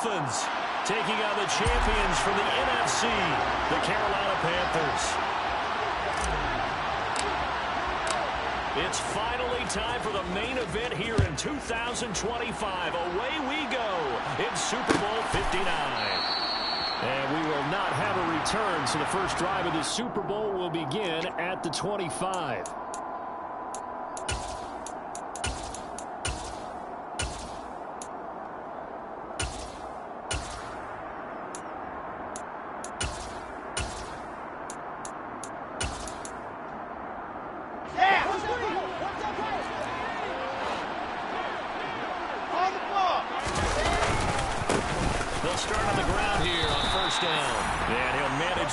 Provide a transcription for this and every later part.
Dolphins taking on the champions from the NFC, the Carolina Panthers. It's finally time for the main event here in 2025. Away we go in Super Bowl 59. And we will not have a return, so the first drive of the Super Bowl will begin at the 25.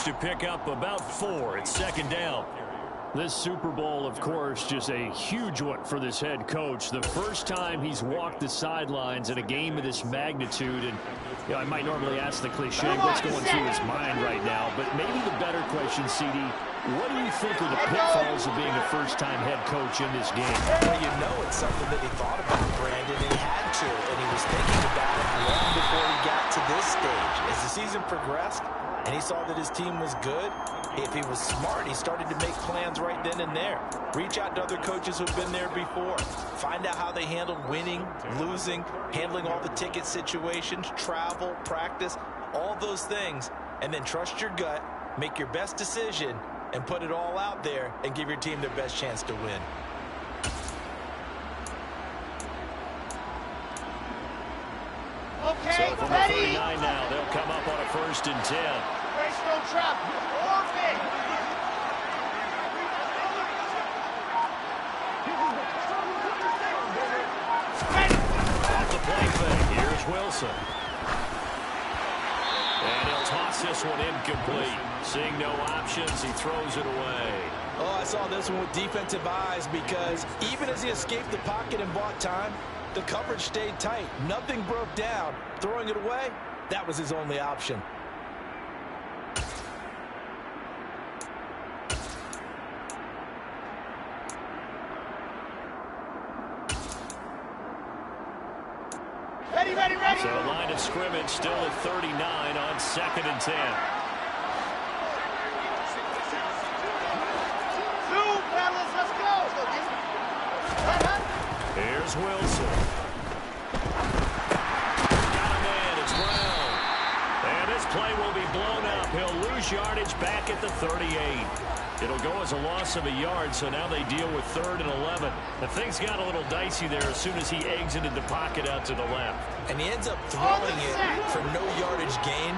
To pick up about 4 at second down. This Super Bowl, of course, just a huge one for this head coach. The first time he's walked the sidelines in a game of this magnitude. And you know, I might normally ask the cliche, what's going through his mind right now? But maybe the better question, CD, what do you think are the pitfalls of being a first-time head coach in this game? Well, you know it's something that he thought about, Brandon, and he had to. And he was thinking about it long before he got to this stage. As the season progressed, and he saw that his team was good, if he was smart, he started to make plans right then and there. Reach out to other coaches who've been there before. Find out how they handled winning, losing, handling all the ticket situations, travel, practice, all those things. And then trust your gut, make your best decision, and put it all out there and give your team their best chance to win. Okay, so from the 39 now, they'll come up on a 1st and 10. No trap. Orbit. Off the play fake. Here's Wilson. And he'll toss this one incomplete. Seeing no options, he throws it away. Oh, I saw this one with defensive eyes because even as he escaped the pocket and bought time, the coverage stayed tight. Nothing broke down. Throwing it away, that was his only option. So line of scrimmage still at 39 on 2nd and 10. Fellas, let's go. Here's Wilson. Got a man, it's Brown. And this play will be blown up. He'll lose yardage back at the 38. It'll go as a loss of a yard, so now they deal with 3rd and 11. The things got a little dicey there as soon as he exited the pocket out to the left. And he ends up throwing it for no yardage gained.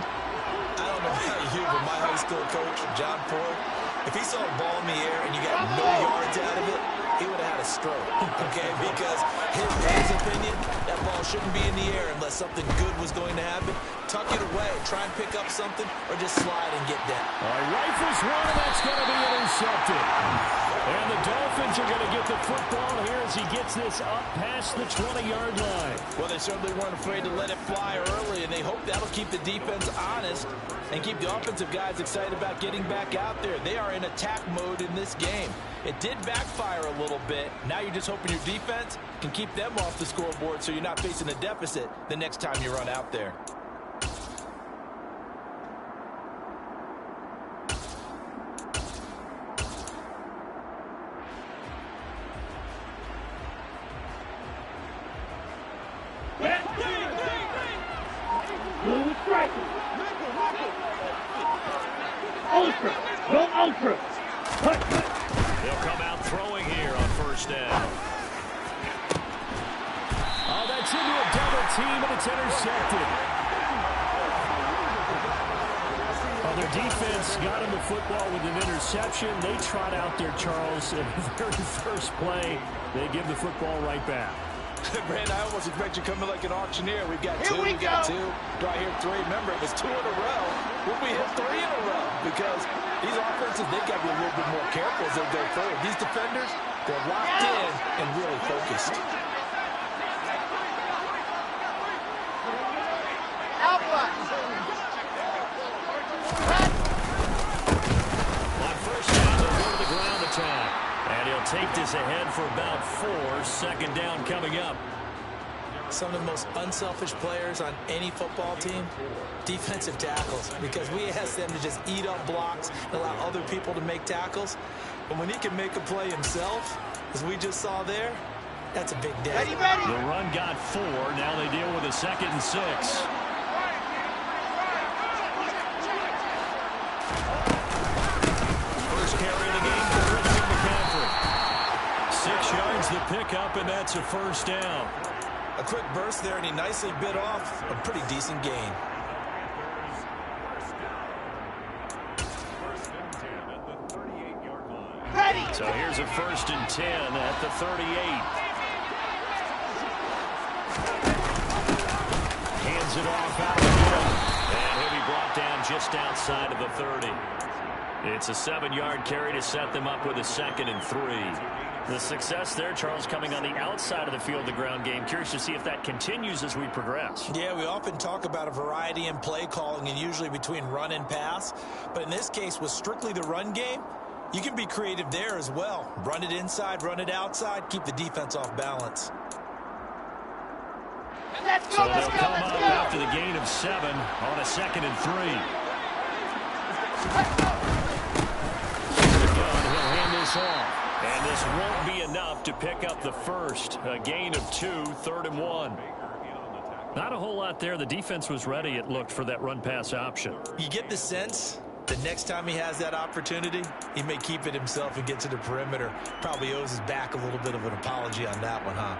I don't know about you, but my high school coach, John Ford, if he saw a ball in the air and you got no yards out of it, he would have had a stroke, okay? Because in his opinion, that ball shouldn't be in the air unless something good was going to happen. Tuck it away, try and pick up something, or just slide and get down. All right, rifles one, and that's going to be intercepted. And the Dolphins are going to get the football here as he gets this up past the 20-yard line. Well, they certainly weren't afraid to let it fly early, and they hope that'll keep the defense honest and keep the offensive guys excited about getting back out there. They are in attack mode in this game. It did backfire a little bit. Now you're just hoping your defense can keep them off the scoreboard so you're not facing a deficit the next time you run out there. Ultra. Go ultra. They'll come out throwing here on 1st down. Oh, that's into a double team, and it's intercepted. Well, their defense got him the football with an interception. They trot out there, Charles, in the very first play. They give the football right back. Brandon, I almost expect you coming like an auctioneer. We've got two, we got 2. Do I hear 3? Remember, it was 2 in a row. Will we hit 3 in a row? Because these offenses, they've got to be a little bit more careful as they go forward. These defenders, they're locked in and really focused. On 1st down, they'll go to the ground attack. And he'll take this ahead for about 4. 2nd down coming up. Some of the most unselfish players on any football team, defensive tackles, because we ask them to just eat up blocks and allow other people to make tackles. But when he can make a play himself, as we just saw there, that's a big day. Ready. The run got 4. Now they deal with a 2nd and 6. First carry of the game for Christian McCaffrey. 6 yards the pickup, and that's a first down. A quick burst there, and he nicely bit off a pretty decent gain. Ready. So here's a 1st and 10 at the 38. Hands it off out of the middle. And he'll be brought down just outside of the 30. It's a 7-yard carry to set them up with a 2nd and 3. The success there, Charles, coming on the outside of the field, the ground game. Curious to see if that continues as we progress. Yeah, we often talk about a variety in play calling and usually between run and pass. But in this case, with strictly the run game, you can be creative there as well. Run it inside, run it outside, keep the defense off balance. Let's So go. they'll come up after the gain of 7 on a 2nd and 3. He'll hand this off. And this won't be enough to pick up the first. A gain of 2, 3rd and 1. Not a whole lot there. The defense was ready, it looked, for that run-pass option. You get the sense the next time he has that opportunity, he may keep it himself and get to the perimeter. Probably owes his back a little bit of an apology on that one, huh?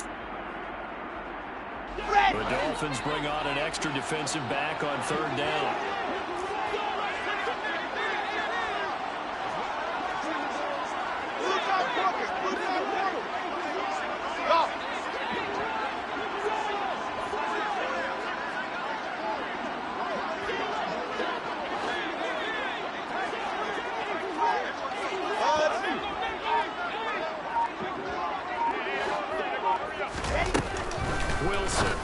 The Dolphins bring on an extra defensive back on 3rd down. Go. Wilson.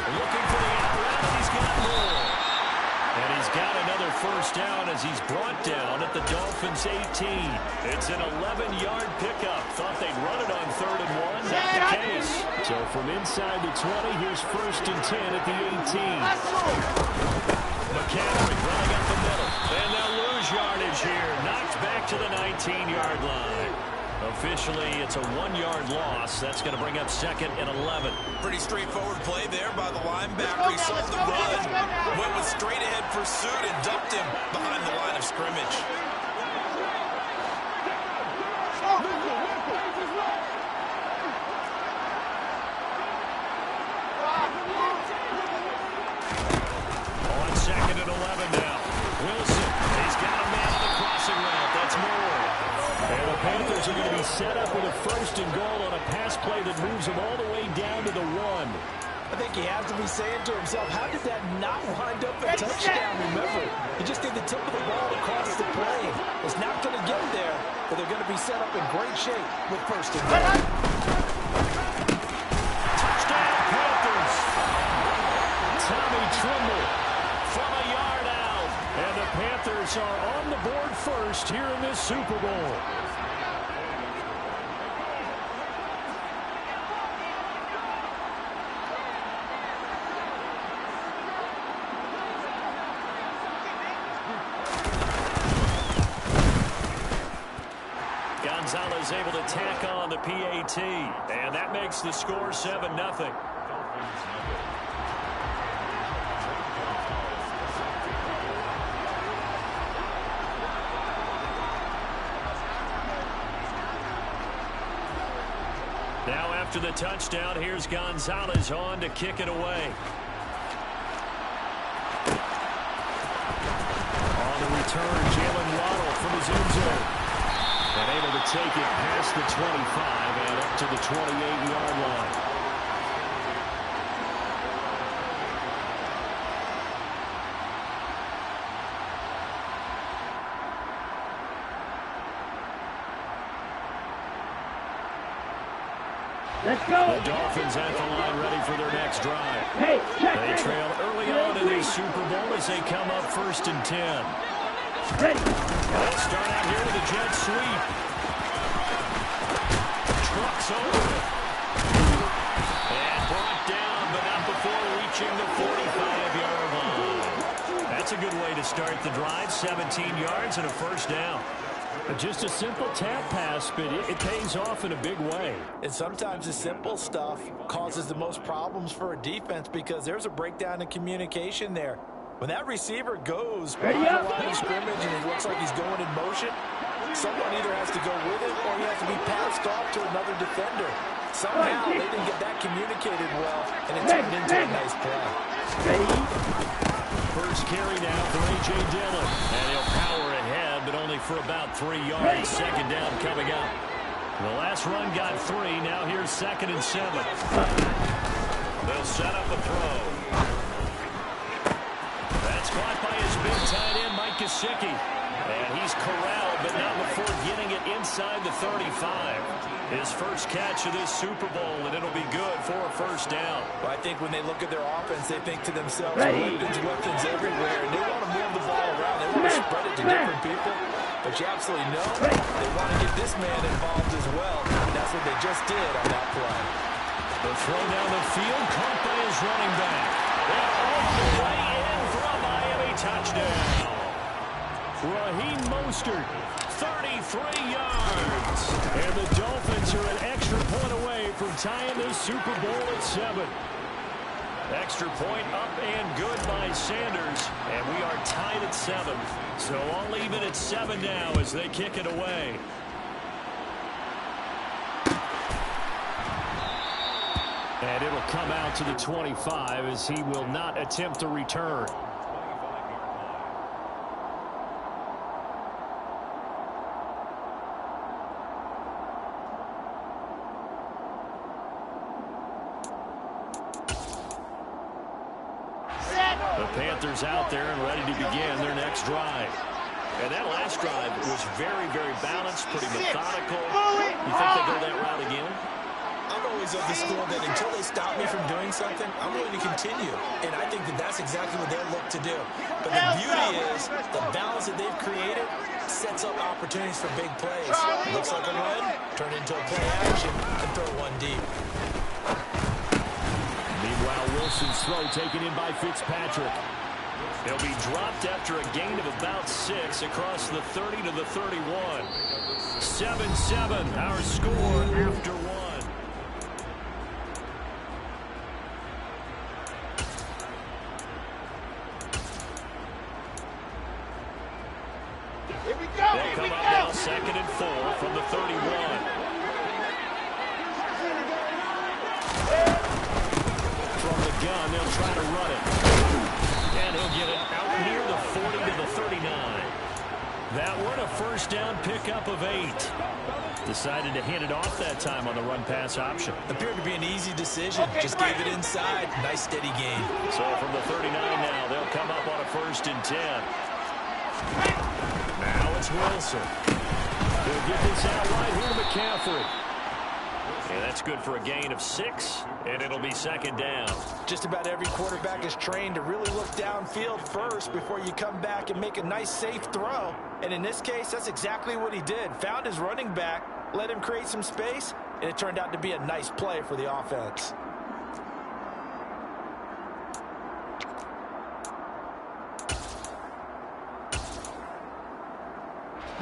Looking for the out route. He's got more. And he's got another first down as he's brought down at the Dolphins' 18. It's an 11-yard pickup. Thought they'd run it on 3rd and 1. Not the case. So from inside the 20, here's 1st and 10 at the 18. McCaffrey running up the middle. And they'll lose yardage here. Knocked back to the 19-yard line. Officially, it's a 1-yard loss. That's going to bring up 2nd and 11. Pretty straightforward play there by the linebacker. He saw the run, went with straight-ahead pursuit, and dumped him behind the line of scrimmage. On 2nd and 11 now. Wilson, he's got a man on the crossing route. That's Moore. And the Panthers are going to be set up with a 1st and goal on a pass play that moves them all the way down to the 1. I think he has to be saying to himself, how did that not wind up a touchdown? Remember, you just need the tip of the ball across the plane. It's not going to get there, but they're going to be set up in great shape with 1st and goal. Touchdown, Panthers. Tommy Tremble from a yard out. And the Panthers are on the board first here in this Super Bowl. Gonzalez able to tack on the PAT, and that makes the score 7-0. Now after the touchdown, here's Gonzalez on to kick it away. On the return, Jalen Waddle from his end zone. And able to take it past the 25 and up to the 28-yard line. Let's go. The Dolphins at the line ready for their next drive. Hey, check. They trail early on in this Super Bowl as they come up 1st and 10. Ready. They'll start out here with a jet sweep. Trucks over it. And brought down, but not before reaching the 45-yard line. That's a good way to start the drive. 17 yards and a first down. Just a simple tap pass, but it pays off in a big way. And sometimes the simple stuff causes the most problems for a defense because there's a breakdown in communication there. When that receiver goes behind the line of scrimmage and it looks like he's going in motion, someone either has to go with it or he has to be passed off to another defender. Somehow they didn't get that communicated well, and it turned into a nice play. First carry now for A.J. Dillon. And he'll power ahead, but only for about 3 yards. Second down coming up. The last run got 3. Now here's 2nd and 7. They'll set up a throw. That's caught by his big tight end, Mike Gesicki. And he's corralled, but not before getting it inside the 35. His first catch of this Super Bowl, and it'll be good for a first down. Well, I think when they look at their offense, they think to themselves, weapons everywhere, and they want to move the ball around. They want to spread it to different people. But you absolutely know they want to get this man involved as well, and that's what they just did on that play. The throw down the field, caught by his running back. And all the way in for a Miami touchdown. Raheem Mostert, 33 yards. And the Dolphins are an extra point away from tying this Super Bowl at 7. Extra point up and good by Sanders. And we are tied at 7. So all even at 7 now as they kick it away. And it'll come out to the 25 as he will not attempt a return. The Panthers out there and ready to begin their next drive. And that last drive was very, very balanced, pretty methodical. You think they go that route again? I'm always of the school that until they stop me from doing something, I'm going to continue. And I think that that's exactly what they'll look to do. But the beauty is the balance that they've created sets up opportunities for big plays. Looks like a run, turn into a play action, and throw one deep. Meanwhile, Wilson's throw taken in by Fitzpatrick. He'll be dropped after a gain of about 6 across the 30 to the 31. 7-7, our score after 1. Here we go. They'll come up now 2nd and 4 from the 31. From the gun, they'll try to run it. And he'll get it out near the 40 to the 39. That one a first down pickup of 8. Decided to hand it off that time on the run-pass option. Appeared to be an easy decision. Just gave it inside. Nice steady gain. So from the 39 now, they'll come up on a 1st and 10. Now it's Wilson. He'll get this out right here to McCaffrey. And that's good for a gain of 6, and it'll be 2nd down. Just about every quarterback is trained to really look downfield first before you come back and make a nice, safe throw. And in this case, that's exactly what he did. Found his running back, let him create some space, and it turned out to be a nice play for the offense.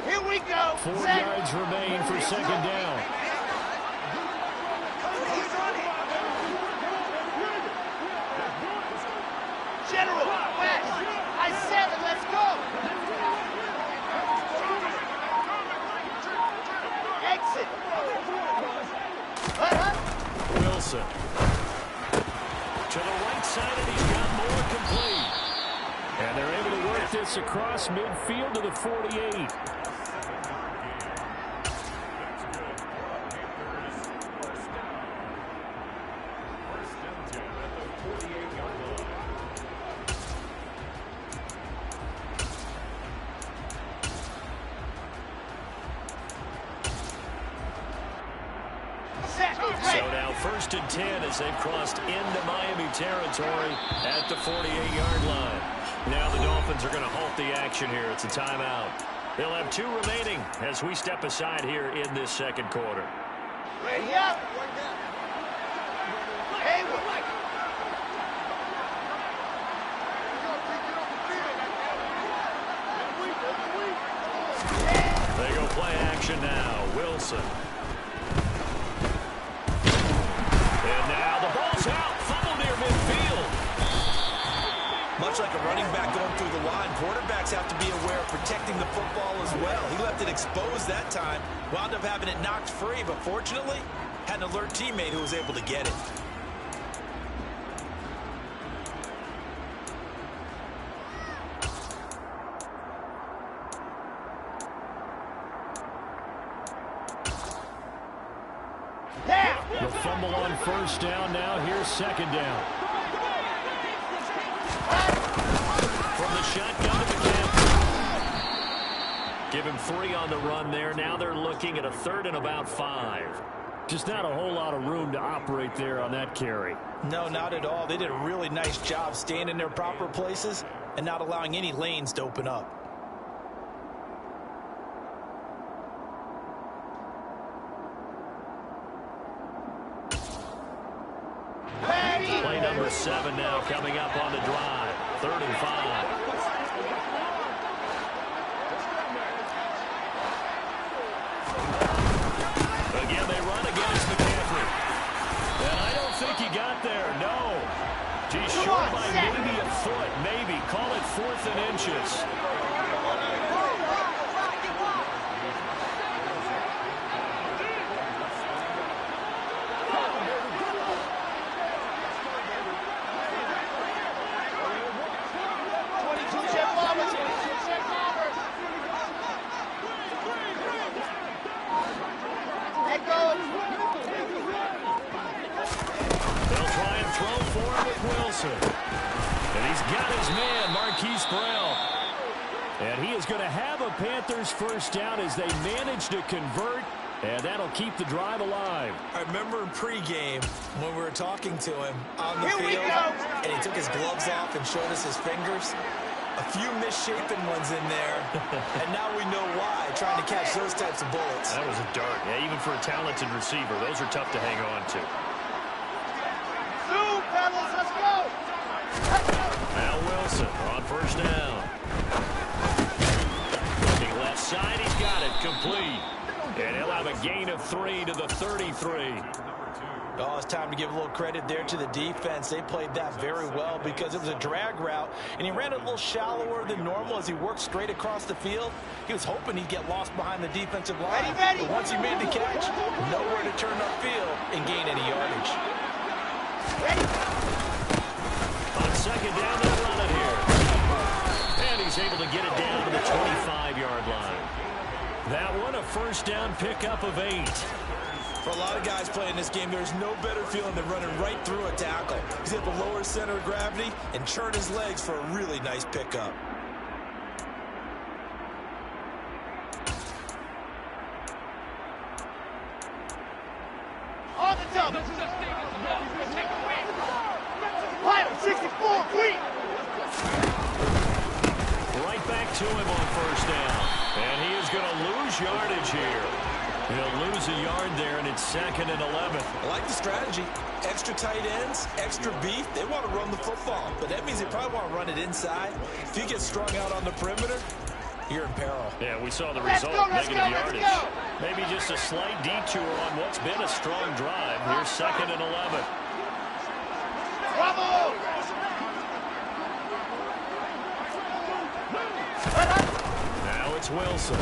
Here we go. 4 yards remain for 2nd down. General, West. I said it. Let's go. Exit. Wilson. To the right side, and he's got more complete. And they're able to work this across midfield to the 48. So now 1st and 10 as they've crossed into Miami territory at the 48-yard line. Now the Dolphins are going to halt the action here. It's a timeout. They'll have 2 remaining as we step aside here in this 2nd quarter. Ready up. They go play action now. Wilson. And now the ball's out. Fumble near midfield. Much like a running back going through the line, quarterbacks have to be aware of protecting the football as well. He left it exposed that time, wound up having it knocked free, but fortunately, had an alert teammate who was able to get it. The fumble on first down. Now here's second down. From the shotgun to McCaffrey. Give him 3 on the run there. Now they're looking at a 3rd and about 5. Just not a whole lot of room to operate there on that carry. No, not at all. They did a really nice job staying in their proper places and not allowing any lanes to open up. Play number 7 now coming up on the drive. 3rd and 5. Again, they run against McCaffrey. And I don't think he got there. No. He's short by maybe a foot. Maybe. Call it 4th and inches. And he's got his man, Marquise Brown. And he is going to have a Panthers first down as they manage to convert, and that'll keep the drive alive. I remember in pregame when we were talking to him on the field, and he took his gloves off and showed us his fingers. A few misshapen ones in there, and now we know why, trying to catch those types of bullets. That was a dart. Yeah, even for a talented receiver, those are tough to hang on to. Let's go! Now Wilson on first down. Looking left side, he's got it complete. And he'll have a gain of 3 to the 33. Oh, it's time to give a little credit there to the defense. They played that very well because it was a drag route, and he ran it a little shallower than normal as he worked straight across the field. He was hoping he'd get lost behind the defensive line. But once he made the catch, nowhere to turn upfield and gain any yardage. On second down, they'll run it here. And he's able to get it down to the 25-yard line. That one, a first down pickup of 8. For a lot of guys playing this game, there's no better feeling than running right through a tackle. He's able to lower center of gravity and churn his legs for a really nice pickup. On the double. Fire, 64, quick! Right back to him on first down. And he is going to lose yardage here. He'll lose a yard there, and it's 2nd and 11. I like the strategy. Extra tight ends, extra beef. They want to run the football, but that means they probably want to run it inside. If you get strung out on the perimeter, you're in peril. Yeah, we saw the result, negative yardage. Maybe just a slight detour on what's been a strong drive. Here's 2nd and 11. Bravo! Now it's Wilson.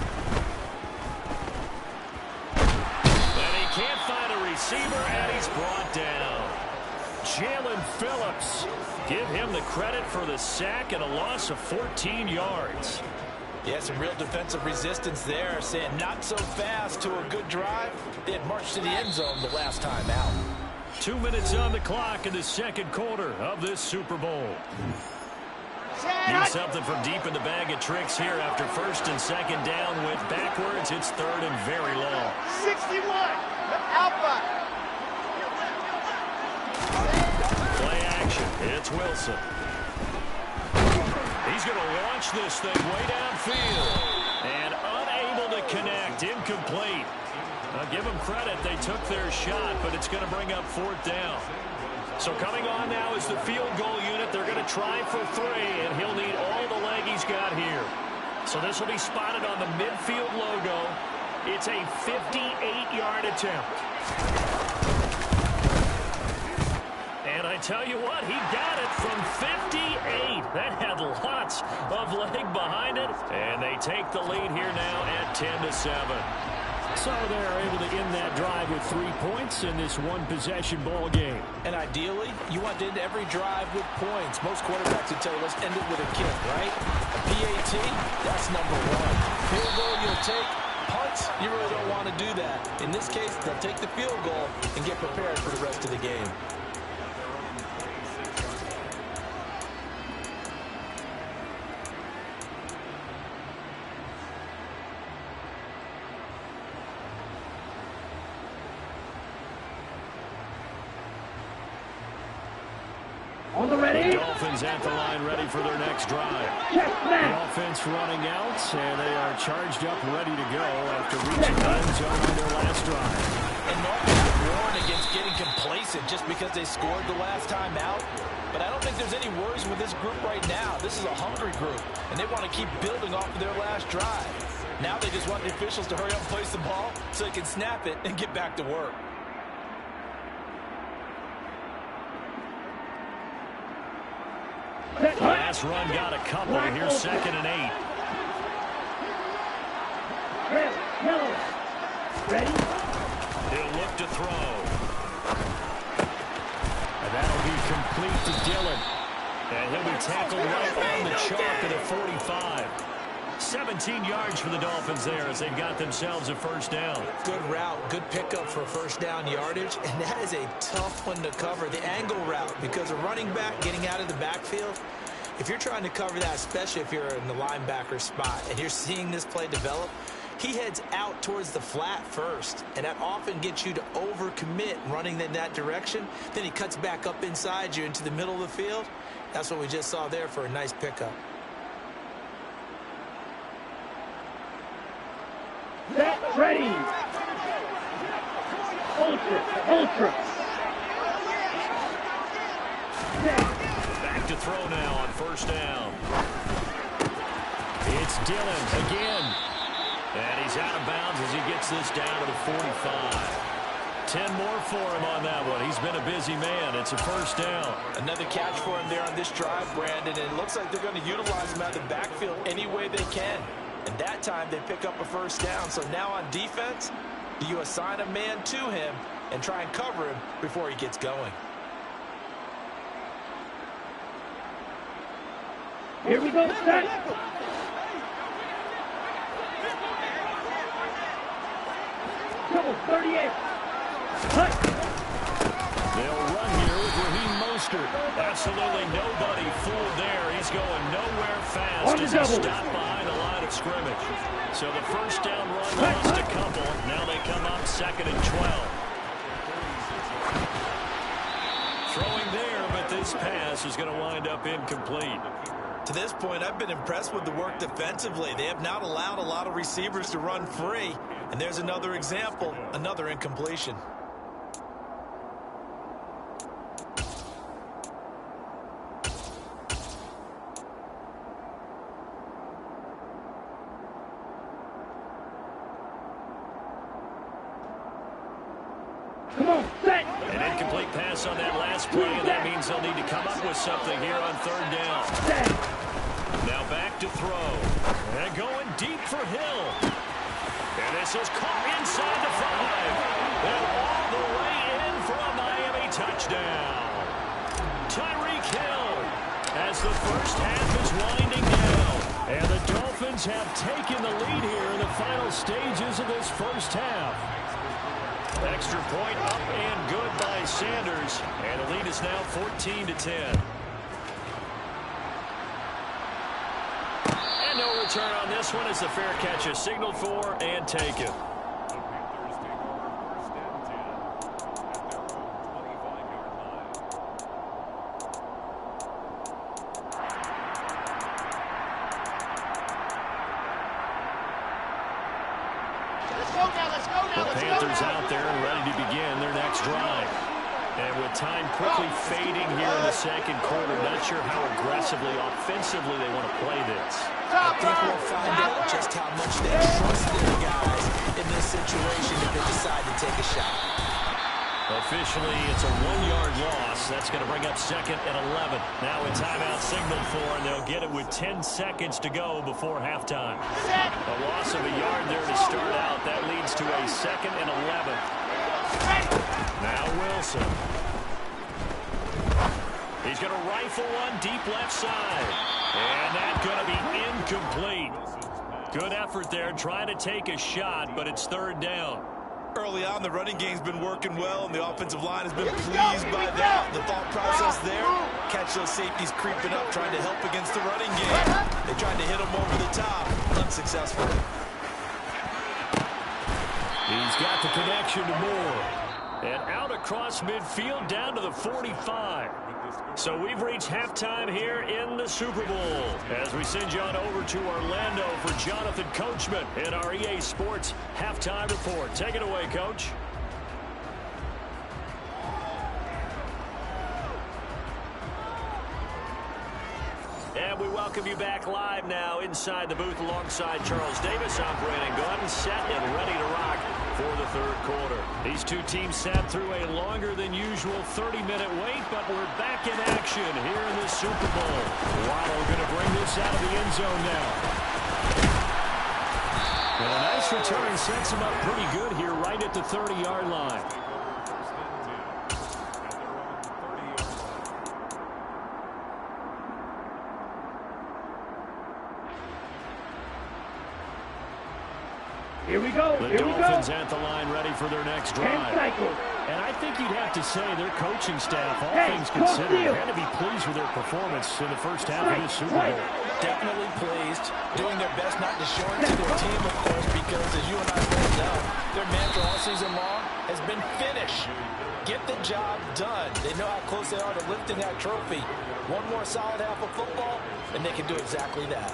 Can't find a receiver, and he's brought down. Jalen Phillips. Give him the credit for the sack and a loss of 14 yards. Yeah, some real defensive resistance there, saying not so fast to a good drive. They had marched to the end zone the last time out. 2 minutes on the clock in the second quarter of this Super Bowl. Need something from deep in the bag of tricks here after 1st and 2nd down. Went backwards. It's 3rd and very long. 61, Alpha. Play action. It's Wilson. He's going to launch this thing way downfield. And unable to connect. Incomplete. I'll give them credit. They took their shot, but it's going to bring up 4th down. So coming on now is the field goal unit. They're going to try for 3, and he'll need all the leg he's got here. So this will be spotted on the midfield logo. It's a 58-yard attempt. And I tell you what, he got it from 58. That had lots of leg behind it. And they take the lead here now at 10-7. So they're able to end that drive with 3 points in this one-possession ball game. And ideally, you want to end every drive with points. Most quarterbacks would tell you, let's end it with a kick, right? A PAT, that's number 1. Field goal you'll take. Punts, you really don't want to do that. In this case, they'll take the field goal and get prepared for the rest of the game. On the ready. Dolphins at the line, ready for their next drive. Check, the offense running out, and they are charged up, ready to go after reaching the end zone on their last drive. And Norfolk warned against getting complacent just because they scored the last time out. But I don't think there's any worries with this group right now. This is a hungry group, and they want to keep building off of their last drive. Now they just want the officials to hurry up and place the ball so they can snap it and get back to work. Last run got a couple. Here's 2nd and 8. Ready? He'll look to throw. And that'll be complete to Dillon. And he'll be tackled right on the chalk at the 45. 17 yards for the Dolphins there as they've got themselves a first down. Good route, good pickup for first down yardage, and that is a tough one to cover, the angle route, because a running back getting out of the backfield, if you're trying to cover that, especially if you're in the linebacker spot and you're seeing this play develop, he heads out towards the flat first, and that often gets you to overcommit running in that direction. Then he cuts back up inside you into the middle of the field. That's what we just saw there for a nice pickup. Set, ready. Ultra. Back to throw now on first down. It's Dillon again. And he's out of bounds as he gets this down to the 45. 10 more for him on that one. He's been a busy man. It's a first down. Another catch for him there on this drive, Brandon. And it looks like they're going to utilize him out of the backfield any way they can. And that time they pick up a first down. So now on defense, do you assign a man to him and try and cover him before he gets going? Here we go, set. Double 38. Cut. They'll run here with Raheem Mostert. Absolutely nobody fooled there. He's going nowhere fast as he stopped behind the line of scrimmage. So the first down run lost a couple. Now they come up 2nd and 12. Throwing there, but this pass is going to wind up incomplete. To this point, I've been impressed with the work defensively. They have not allowed a lot of receivers to run free. And there's another example, another incompletion. Come on, set. An incomplete pass on that last play, and that means they'll need to come up with something here on third down. Set. Now back to throw. And going deep for Hill. And this is caught inside the 5. And all the way in for a Miami touchdown. Tyreek Hill as the first half is winding down. And the Dolphins have taken the lead here in the final stages of this first half. Extra point up and good by Sanders. And the lead is now 14-10. And no return on this one as the fair catch is signaled for and taken. The Panthers out there and ready to begin their next drive. And with time quickly fading here in the second quarter, not sure how aggressively, offensively they want to play this. I think we'll find out just how much they trust their guys in this situation if they decide to take a shot. Officially, it's a 1-yard loss. That's going to bring up second and 11. Now a timeout signaled for, and they'll get it with 10 seconds to go before halftime. A loss of a yard there to start out. That leads to a second and 11. Now Wilson. He's going to rifle one deep left side. And that's going to be incomplete. Good effort there trying to take a shot, but it's third down. Early on, the running game's been working well, and the offensive line has been pleased by that. The thought process there, catch those safeties creeping up, trying to help against the running game. They tried to hit them over the top, unsuccessful. He's got the connection to Moore. And out across midfield down to the 45. So we've reached halftime here in the Super Bowl as we send you on over to Orlando for Jonathan Coachman in our EA Sports Halftime Report. Take it away, Coach. And we welcome you back live now inside the booth alongside Charles Davis. I'm Brandon Gaudin, set and ready to rock for the third quarter. These two teams sat through a longer than usual 30-minute wait, but we're back in action here in the Super Bowl. Waddle going to bring this out of the end zone now. And a nice return sets him up pretty good here right at the 30-yard line. Here we go. The Dolphins at the line ready for their next drive. And I think you'd have to say their coaching staff, all things considered, had to be pleased with their performance in the first half of this Super Bowl. Definitely pleased, doing their best not to show it to their team, of course, because as you and I both know, their mantra all season long has been finish. Get the job done. They know how close they are to lifting that trophy. One more solid half of football, and they can do exactly that.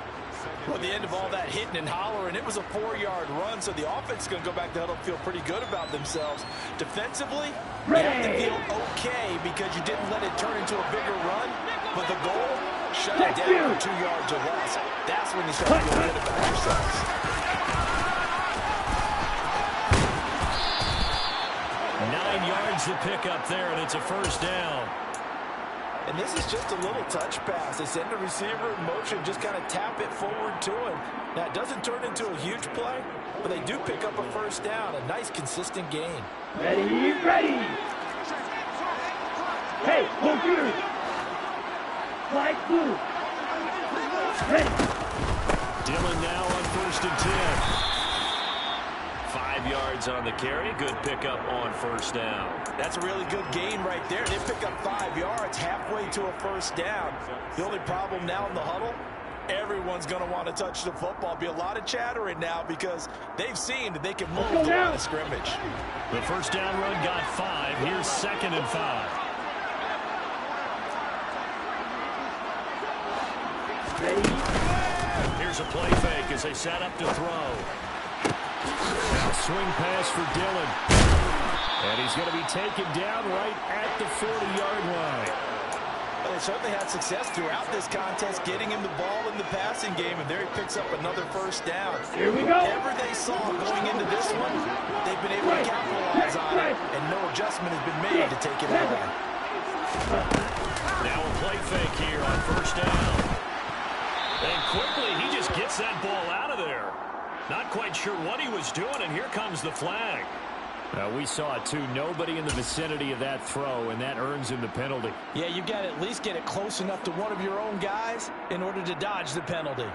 Well, at the end of all that hitting and hollering, it was a 4-yard run, so the offense is going to go back to huddle, feel pretty good about themselves. Defensively, you have to feel okay because you didn't let it turn into a bigger run, but the goal, shut it down for 2 yards or less. That's when you start to feel good about yourselves. 9 yards to pick up there, and it's a first down. And this is just a little touch pass. They send the receiver in motion, just kind of tap it forward to him. Now, it doesn't turn into a huge play, but they do pick up a first down. A nice, consistent gain. Ready, ready. Hey, computer. Flag blue. Ready. Dillon now on 1st and 10. 5 yards on the carry. Good pickup on first down. That's a really good gain right there. They pick up 5 yards halfway to a first down. The only problem now in the huddle, everyone's going to want to touch the football. Be a lot of chattering now because they've seen that they can move the line of scrimmage. The first down run got 5. Here's 2nd and 5. Here's a play fake as they set up to throw. Now swing pass for Dillon. And he's going to be taken down right at the 40-yard line. Well, they certainly had success throughout this contest, getting him the ball in the passing game, and there he picks up another first down. Here we go. Whatever they saw going into this one, they've been able to capitalize on it, and no adjustment has been made to take it away. Now a play fake here on first down. And quickly, he just gets that ball out of there. Not quite sure what he was doing, and here comes the flag. We saw it, too. Nobody in the vicinity of that throw, and that earns him the penalty. Yeah, you've got to at least get it close enough to one of your own guys in order to dodge the penalty.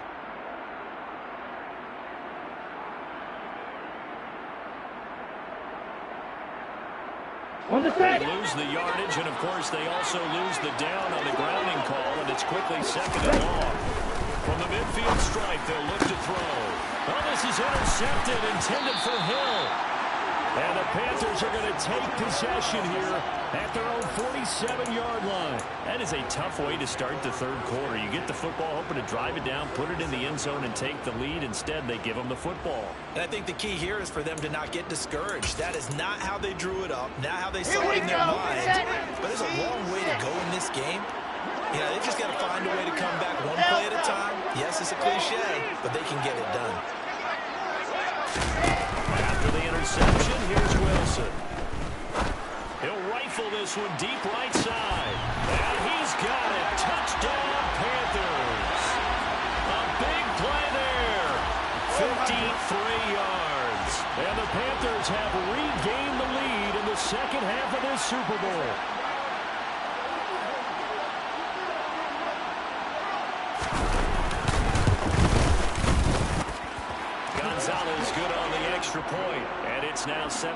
On the set. They lose the yardage, and, of course, they also lose the down on the grounding call, and it's quickly 2nd and long. From the midfield stripe, they'll look to throw. Oh, this is intercepted, intended for Hill. And the Panthers are going to take possession here at their own 47-yard line. That is a tough way to start the third quarter. You get the football, hoping to drive it down, put it in the end zone, and take the lead. Instead, they give them the football. And I think the key here is for them to not get discouraged. That is not how they drew it up, not how they saw it in their mind. But there's a long way to go in this game. You know, they've just got to find a way to come back one play at a time. Yes, it's a cliche, but they can get it done. After the interception, here's Wilson. He'll rifle this one deep right side. And he's got it. Touchdown, Panthers. A big play there. 53 yards. And the Panthers have regained the lead in the second half of this Super Bowl. Gonzalez good on the extra point, and it's now 17-14.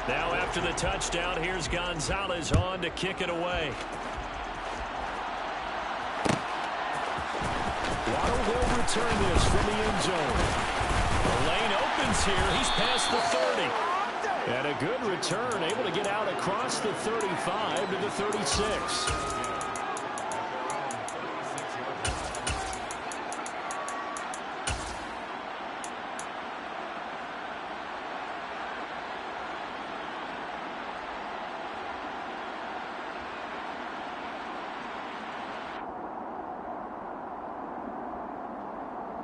Now after the touchdown, here's Gonzalez on to kick it away. Waddle will return this from the end zone. The lane opens here. He's past the 30. And a good return, able to get out across the 35 to the 36.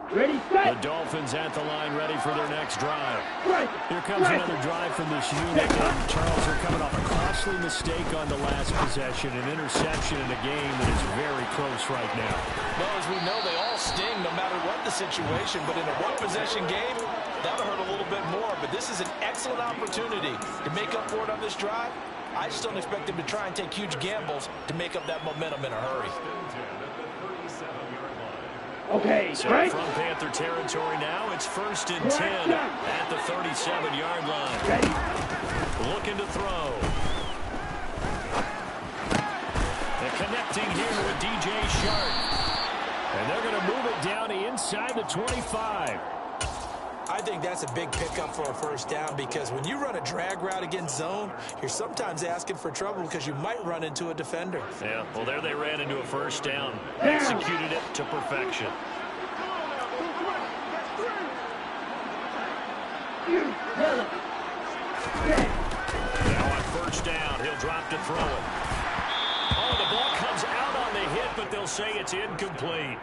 Ready, set. The Dolphins at the line, ready for their next drive. Right. Here comes another drive from this unit. And Charles, are coming off a costly mistake on the last possession, an interception in a game that is very close right now. Well, as we know, they all sting no matter what the situation, but in a one-possession game, that'll hurt a little bit more. But this is an excellent opportunity to make up for it on this drive. I just don't expect them to try and take huge gambles to make up that momentum in a hurry. Okay, So right. from Panther territory now, it's 1st and 10 at the 37-yard line. Ready. Looking to throw. And connecting here with DJ Shark. And they're going to move it down inside the 25. I think that's a big pickup for a first down because when you run a drag route against zone, you're sometimes asking for trouble because you might run into a defender. Yeah, well, there they ran into a first down. Executed it to perfection. Now on first down, he'll drop to throw it. Oh, the ball comes out on the hit, but they'll say it's incomplete.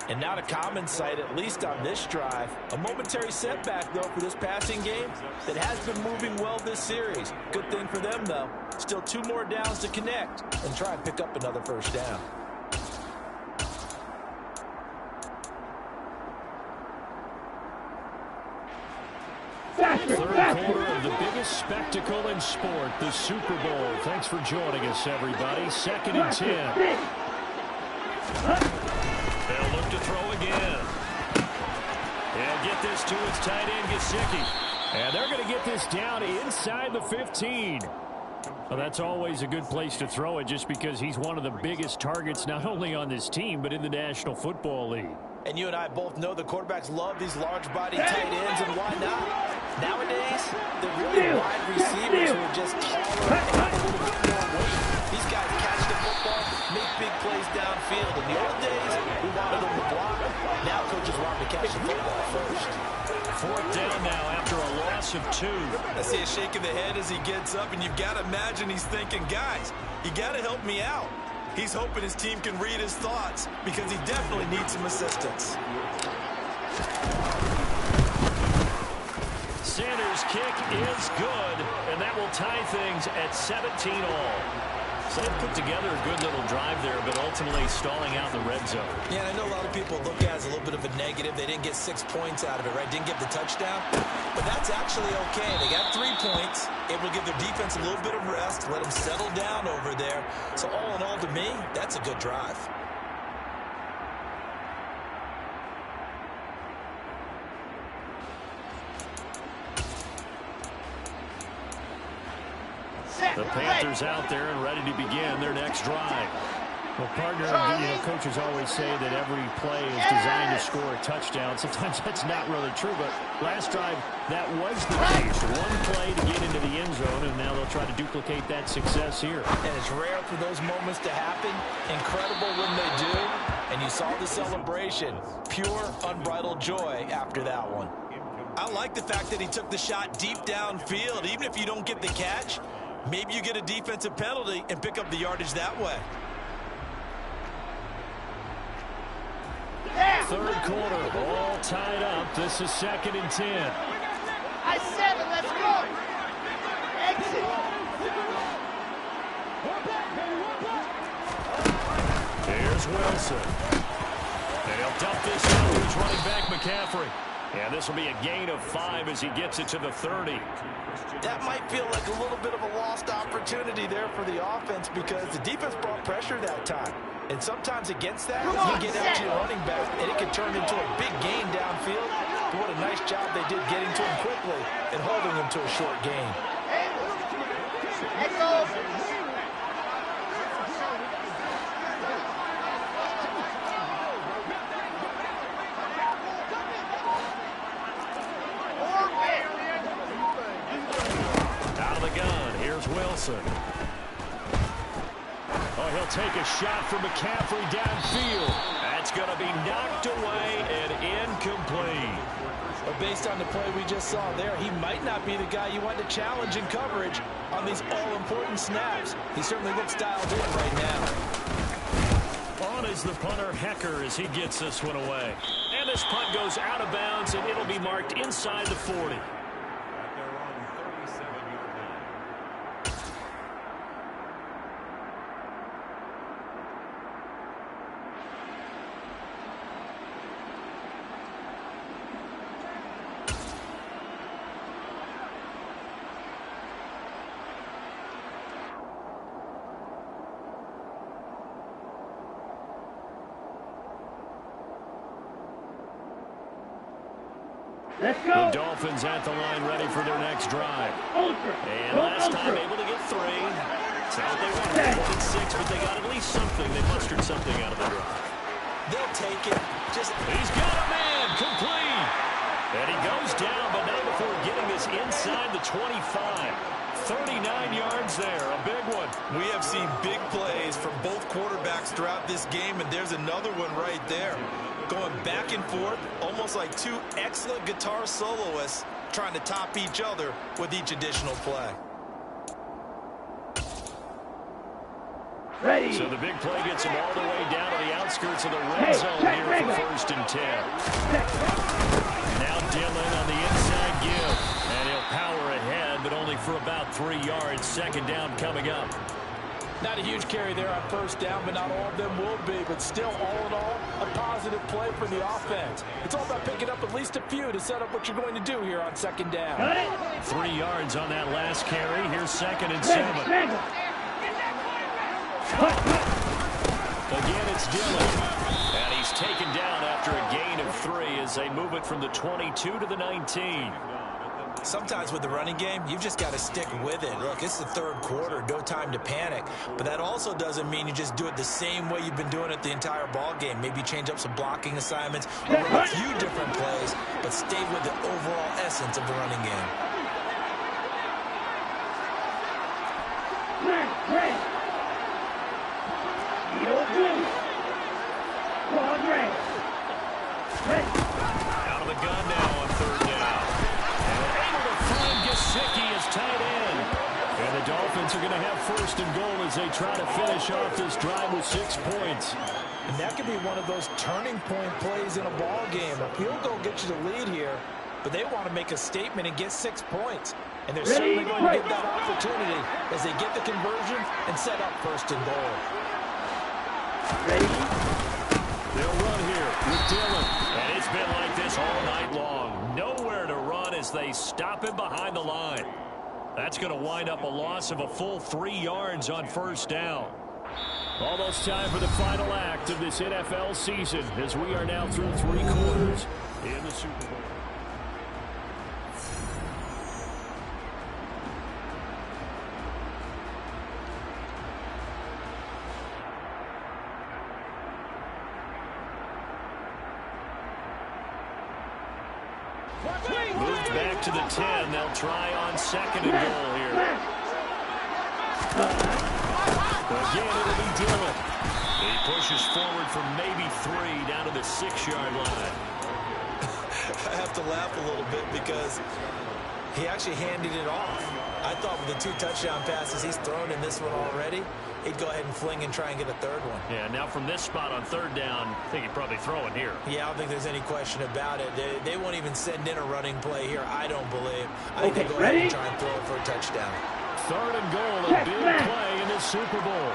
And not a common sight, at least on this drive. A momentary setback, though, for this passing game that has been moving well this series. Good thing for them, though. Still 2 more downs to connect and try and pick up another first down. Third quarter of the biggest spectacle in sport, the Super Bowl. Thanks for joining us, everybody. 2nd and 10. They'll look to throw again. And get this to its tight end, Gesicki. And they're going to get this down inside the 15. Well, that's always a good place to throw it just because he's one of the biggest targets not only on this team but in the National Football League. And you and I both know the quarterbacks love these large-bodied tight ends, and why not? Nowadays, they're really wide receivers who are just taller and have a little bit more weight. These guys catch the football, make big plays downfield. In the old days, we wanted them to block. Now coaches want them to catch the football first. 4th down now after a loss of 2. I see a shake of the head as he gets up, and you've got to imagine he's thinking, guys, you got to help me out. He's hoping his team can read his thoughts because he definitely needs some assistance. Sanders' kick is good, and that will tie things at 17-all. So they put together a good little drive there, but ultimately stalling out the red zone. Yeah, and I know a lot of people look at it as a little bit of a negative. They didn't get 6 points out of it, right? Didn't get the touchdown. But that's actually okay. They got 3 points. Able to give their defense a little bit of rest, let them settle down over there. So all in all, to me, that's a good drive. The Panthers out there and ready to begin their next drive. Well, partner, coaches always say that every play is designed to score a touchdown. Sometimes that's not really true, but last drive, that was the case. One play to get into the end zone, and now they'll try to duplicate that success here. And it's rare for those moments to happen. Incredible when they do. And you saw the celebration. Pure, unbridled joy after that one. I like the fact that he took the shot deep downfield. Even if you don't get the catch, maybe you get a defensive penalty and pick up the yardage that way. Third quarter, all tied up. This is 2nd and 10. I said it, let's go. Exit. Here's Wilson. And he'll dump this out to his running back, McCaffrey. And this will be a gain of 5 as he gets it to the 30. That might feel like a little bit of a lost opportunity there for the offense because the defense brought pressure that time. And sometimes against that, you get out to your running back, and it can turn into a big gain downfield. But what a nice job they did getting to him quickly and holding him to a short gain. Out of the gun, here's Wilson. Oh, he'll take a shot from McCaffrey downfield. That's going to be knocked away and incomplete. But based on the play we just saw there, he might not be the guy you want to challenge in coverage on these all-important snaps. He certainly looks dialed in right now. On is the punter, Hecker, as he gets this one away. And this punt goes out of bounds, and it'll be marked inside the 40. Let's go. The Dolphins at the line ready for their next drive. Ultra. And last time able to get 3. It's not they wanted 6, but they got at least something. They mustered something out of the drive. They'll take it. He's got a man, complete. And he goes down, but not before getting this inside the 25. 39 yards there, a big one. We have seen big plays from both quarterbacks throughout this game, and there's another one right there. Going back and forth, almost like two excellent guitar soloists trying to top each other with each additional play. Ready. So the big play gets him all the way down to the outskirts of the red zone here for 1st and 10. Now Dillon on the inside give. And he'll power ahead, but only for about 3 yards. 2nd down coming up. Not a huge carry there on 1st down, but not all of them will be. But still, all in all, a positive play for the offense. It's all about picking up at least a few to set up what you're going to do here on 2nd down. 3 yards on that last carry. Here's 2nd and 7. Again, it's Dillon. And he's taken down after a gain of 3 as they move it from the 22 to the 19. Sometimes with the running game, you've just got to stick with it. Look, it's the 3rd quarter, no time to panic. But that also doesn't mean you just do it the same way you've been doing it the entire ball game. Maybe change up some blocking assignments or run a few different plays, but stay with the overall essence of the running game. Out of the gun now on 3rd down. And able to find Gesicki as tight end. And the Dolphins are going to have 1st and goal as they try to finish off this drive with 6 points. And that could be one of those turning point plays in a ball game. A field goal gets you the lead here, but they want to make a statement and get 6 points. And they're certainly going to get that opportunity as they get the conversion and set up 1st and goal. They'll run here with Dillon. And it's been like this all night long. Nowhere to run as they stop him behind the line. That's going to wind up a loss of a full 3 yards on 1st down. Almost time for the final act of this NFL season as we are now through 3 quarters in the Super Bowl. Moved back to the 10. They'll try on second and goal here. Again, it'll be Dillon. He pushes forward from maybe 3 down to the 6-yard line. I have to laugh a little bit because he actually handed it off. I thought with the 2 touchdown passes he's thrown in this one already, he'd go ahead and fling and try and get a 3rd one. Yeah, now from this spot on 3rd down, I think he'd probably throw it here. Yeah, I don't think there's any question about it. They won't even send in a running play here, I don't believe. I think they'll go ahead and try and throw it for a touchdown. 3rd and goal, a big play in the Super Bowl.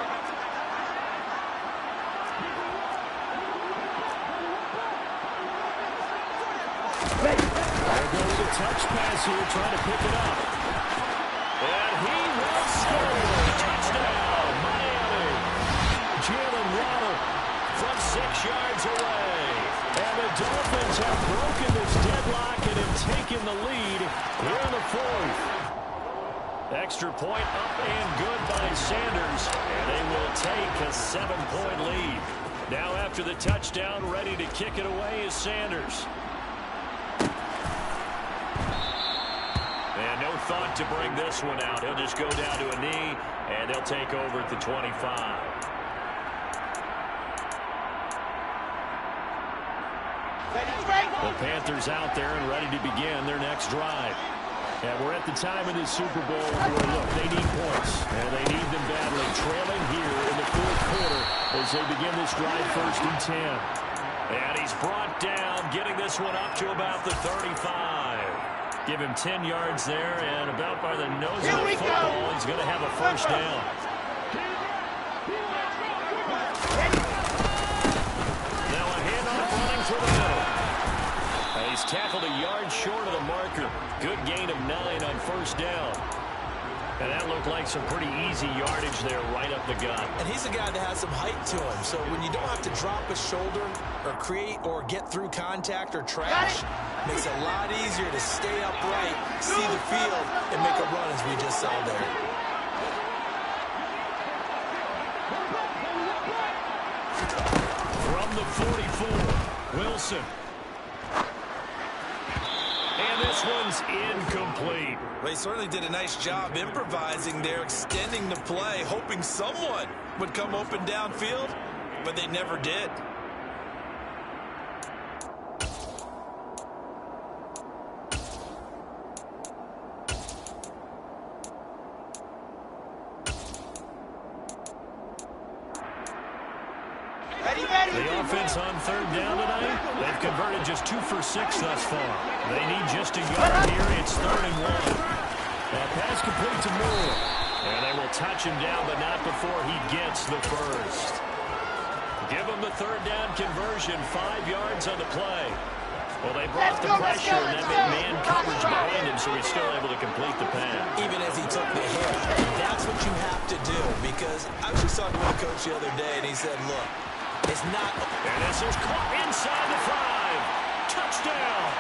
They'll go with a touch pass here, trying to pick it up. And he will score. Touchdown, Miami. Jalen Waddle from 6 yards away. And the Dolphins have broken this deadlock and have taken the lead here in the 4th. Extra point up and good by Sanders. And they will take a 7-point lead. Now after the touchdown, ready to kick it away is Sanders. And no thought to bring this one out. He'll just go down to a knee, and they'll take over at the 25. The Panthers out there and ready to begin their next drive. And we're at the time of this Super Bowl where, look, they need points, and they need them badly. Trailing here in the 4th quarter as they begin this drive 1st and 10. And he's brought down, getting this one up to about the 35. Give him 10 yards there, and about by the nose of the football, he's going to have a 1st down. Now a handoff running for the middle. And he's tackled a yard short of the marker. Good gain of 9 on 1st down. And that looked like some pretty easy yardage there right up the gut. And he's a guy that has some height to him. So when you don't have to drop a shoulder or create or get through contact or trash, makes it a lot easier to stay upright, see the field, and make a run as we just saw there. From the 44, Wilson. And this one's incomplete. Well, he certainly did a nice job improvising there, extending the play, hoping someone would come open downfield, but they never did. The offense on 3rd down tonight, they've converted just 2 for 6 thus far. They need just a yard here. It's 3rd and 1. That pass complete to Moore. And they will touch him down, but not before he gets the 1st. Give him the 3rd down conversion, 5 yards on the play. Well, they brought the pressure, and that made man coverage behind him, so he's still able to complete the pass. Even as he took the hit, that's what you have to do, because I was just talking with a coach the other day, and he said, look, it's not... And this is caught inside the 5. Touchdown!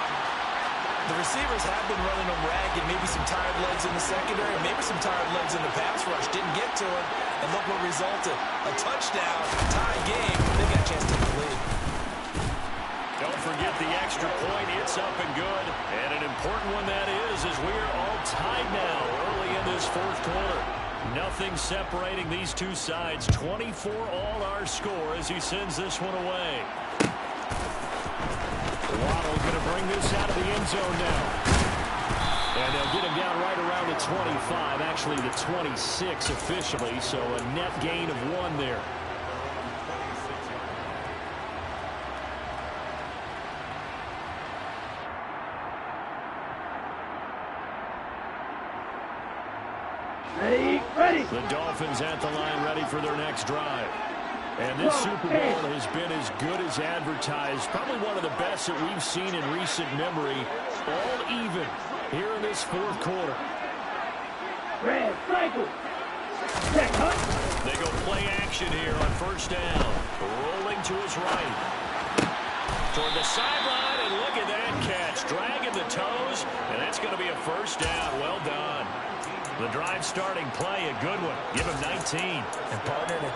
The receivers have been running them ragged, maybe some tired legs in the secondary, maybe some tired legs in the pass rush. Didn't get to it, and look what resulted. A touchdown, tie game. They got a chance to take the lead. Don't forget the extra point. It's up and good. And an important one that is, as we are all tied now early in this 4th quarter. Nothing separating these two sides. 24 all our score as he sends this one away. Waddle going to bring this out of the end zone now. And they'll get him down right around the 25, actually the 26 officially, so a net gain of 1 there. Ready. The Dolphins at the line ready for their next drive. And this Super Bowl has been as good as advertised. Probably one of the best that we've seen in recent memory. All even here in this 4th quarter. Red cycle. Check, huh? They go play action here on 1st down. Rolling to his right. Toward the sideline, and look at that catch. Dragging the toes, and that's going to be a 1st down. Well done. The drive starting play, a good one. Give him 19. And partner, in a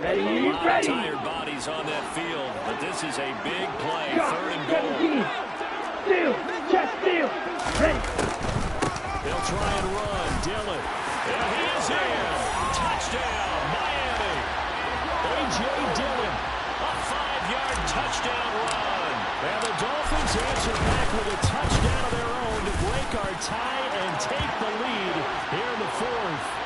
Ready, A lot of ready. tired bodies on that field, but this is a big play, Shot, 3rd and goal. 17. Steal, chest steal. Ready. They'll try and run. Dillon. And he is in. Touchdown, Miami. A.J. Dillon. A 5-yard touchdown run. And the Dolphins answer back with a touchdown of their own to break our tie and take the lead here in the 4th.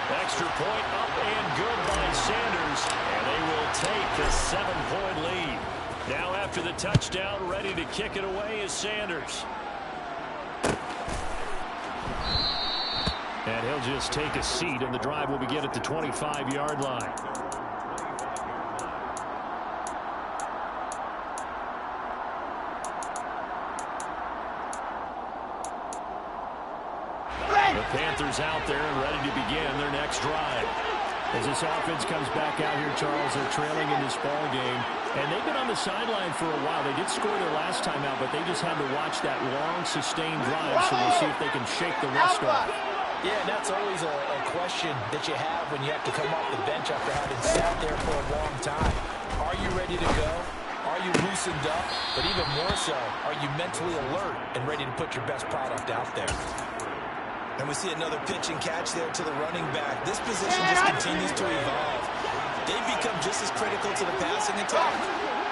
Extra point up and good by Sanders. And they will take a 7-point lead. Now after the touchdown, ready to kick it away is Sanders. And he'll just take a seat, and the drive will begin at the 25-yard line. The Panthers out there and ready to begin their next drive. As this offense comes back out here, Charles, they're trailing in this ball game. And they've been on the sideline for a while. They did score their last time out, but they just had to watch that long, sustained drive. So we'll see if they can shake the rust off. Yeah, and that's always a question that you have when you have to come off the bench after having sat there for a long time. Are you ready to go? Are you loosened up? But even more so, are you mentally alert and ready to put your best product out there? And we see another pitch and catch there to the running back. This position just continues to evolve. They become just as critical to the passing attack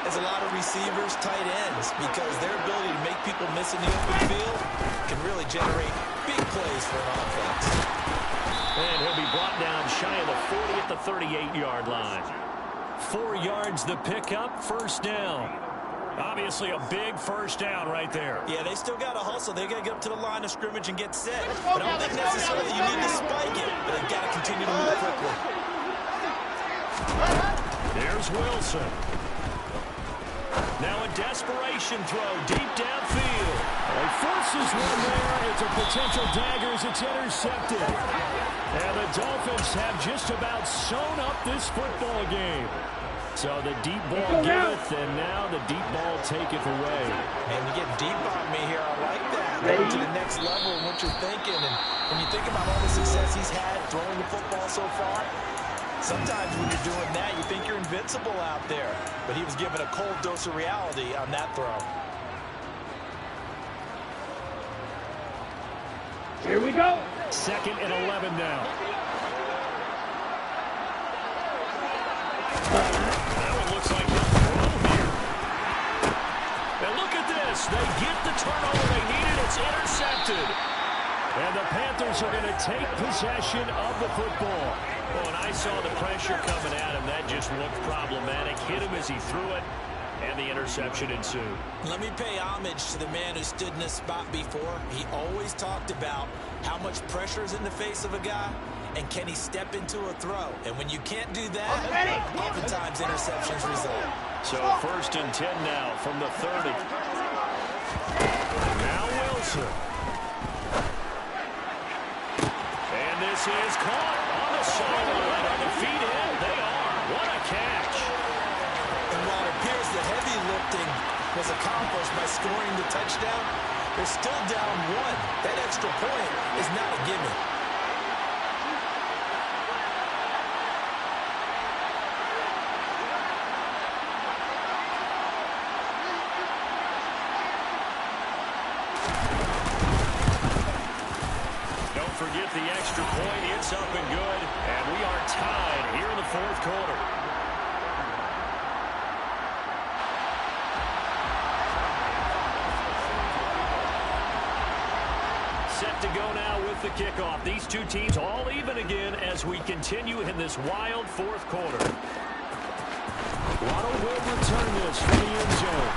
as a lot of receivers, tight ends, because their ability to make people miss in the open field can really generate big plays for an offense. And he'll be brought down shy of the 40 at the 38-yard line. 4 yards the pickup, 1st down. Obviously a big 1st down right there. Yeah, they still got to hustle. They got to get up to the line of scrimmage and get set. But I don't think necessarily you need to spike it, but they've got to continue to move quickly. There's Wilson. Now a desperation throw deep downfield. He forces one there. It's a potential dagger as it's intercepted. And the Dolphins have just about sewn up this football game. So the deep ball giveth, and now the deep ball taketh away. And you get deep on me here. I like that. Going to the next level in what you're thinking. And when you think about all the success he's had throwing the football so far, sometimes when you're doing that, you think you're invincible out there. But he was given a cold dose of reality on that throw. Here we go. 2nd and 11 now. That one looks like he'll throw here. And look at this. They get the turnover they needed. It's intercepted. And the Panthers are going to take possession of the football. Oh, and I saw the pressure coming at him. That just looked problematic. Hit him as he threw it, and the interception ensued. Let me pay homage to the man who stood in this spot before. He always talked about how much pressure is in the face of a guy, and can he step into a throw. And when you can't do that, oftentimes interceptions result. So 1st and 10 now from the 30. Now Wilson. And this is caught on the sideline. On the feet in, they are. What a catch. And while it appears the heavy lifting was accomplished by scoring the touchdown, they're still down 1. That extra point is not a gimme. Don't forget the extra point. It's up and good. And we are tied here in the 4th quarter. Set to go now with the kickoff. These two teams all even again as we continue in this wild 4th quarter. Waddle will return this from the end zone.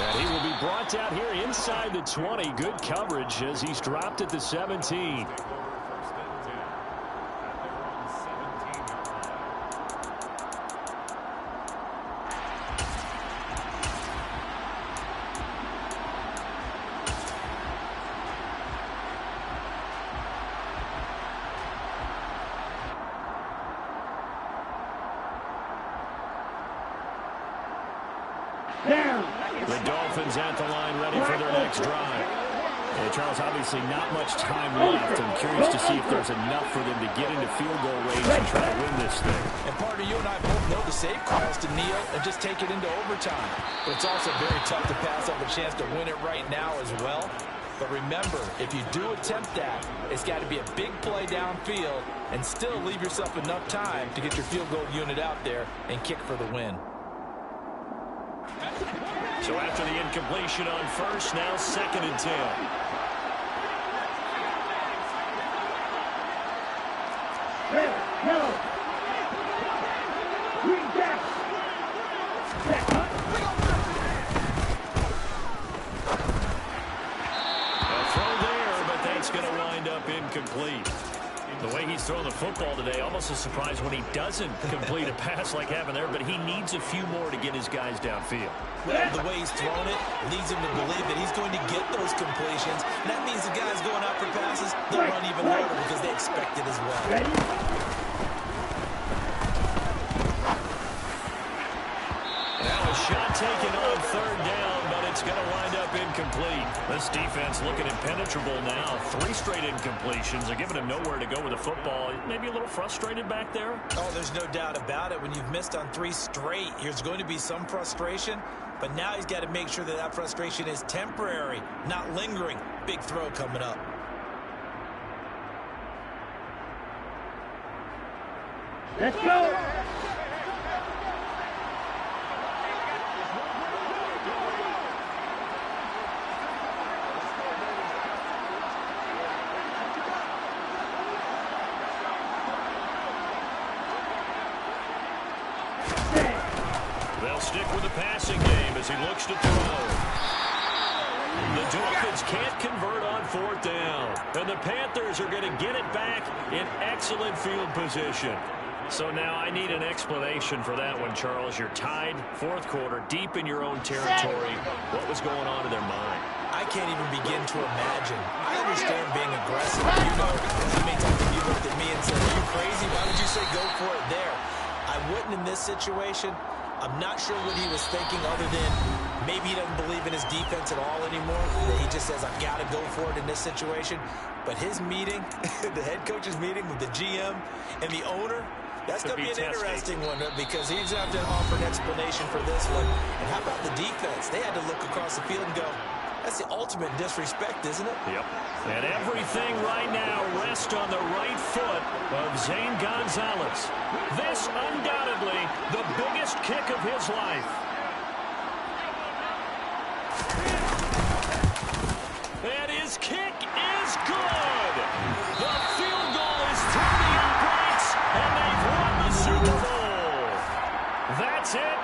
And he will be brought out here inside the 20. Good coverage as he's dropped at the 17. Down. The Dolphins at the line ready for their next drive. Yeah, Charles, obviously not much time left. I'm curious to see if there's enough for them to get into field goal range and try to win this thing. And partner, you and I both know the safe calls to kneel and just take it into overtime. But it's also very tough to pass up a chance to win it right now as well. But remember, if you do attempt that, it's got to be a big play downfield and still leave yourself enough time to get your field goal unit out there and kick for the win. So after the incompletion on first, now 2nd and 10. Yellow. Green back. Back up. A throw there, but that's going to wind up incomplete. The way he's throwing the football today, almost a surprise when he doesn't complete a pass like having there, but he needs a few more to get his guys downfield. Well, the way he's thrown it leads him to believe that he's going to get those completions. And that means the guys going out for passes, they'll run even harder because they expect it as well. Ready? Now a shot taken on 3rd down, but it's going to wind up incomplete. This defense looking impenetrable now. 3 straight incompletions. They're giving him nowhere to go with the football. Maybe a little frustrated back there. Oh, there's no doubt about it. When you've missed on 3 straight, there's going to be some frustration. But now he's got to make sure that that frustration is temporary, not lingering. Big throw coming up. Let's go. They'll stick with the passing game as he looks to throw. The Dolphins can't convert on 4th down. And the Panthers are going to get it back in excellent field position. So now I need an explanation for that one, Charles. You're tied, 4th quarter, deep in your own territory. What was going on in their mind? I can't even begin to imagine. I understand being aggressive. You know, how many times have you looked at me and said, are you crazy? Why would you say go for it there? I wouldn't in this situation. I'm not sure what he was thinking other than maybe he doesn't believe in his defense at all anymore. That he just says, I've got to go for it in this situation. But his meeting, the head coach's meeting with the GM and the owner, that's going to be an interesting one because he's going to have to offer an explanation for this one. And how about the defense? They had to look across the field and go, that's the ultimate disrespect, isn't it? Yep. And everything right now rests on the right foot of Zane Gonzalez. This undoubtedly the biggest kick of his life. And his kick is good. The field goal is through the uprights, and they've won the Super Bowl. That's it.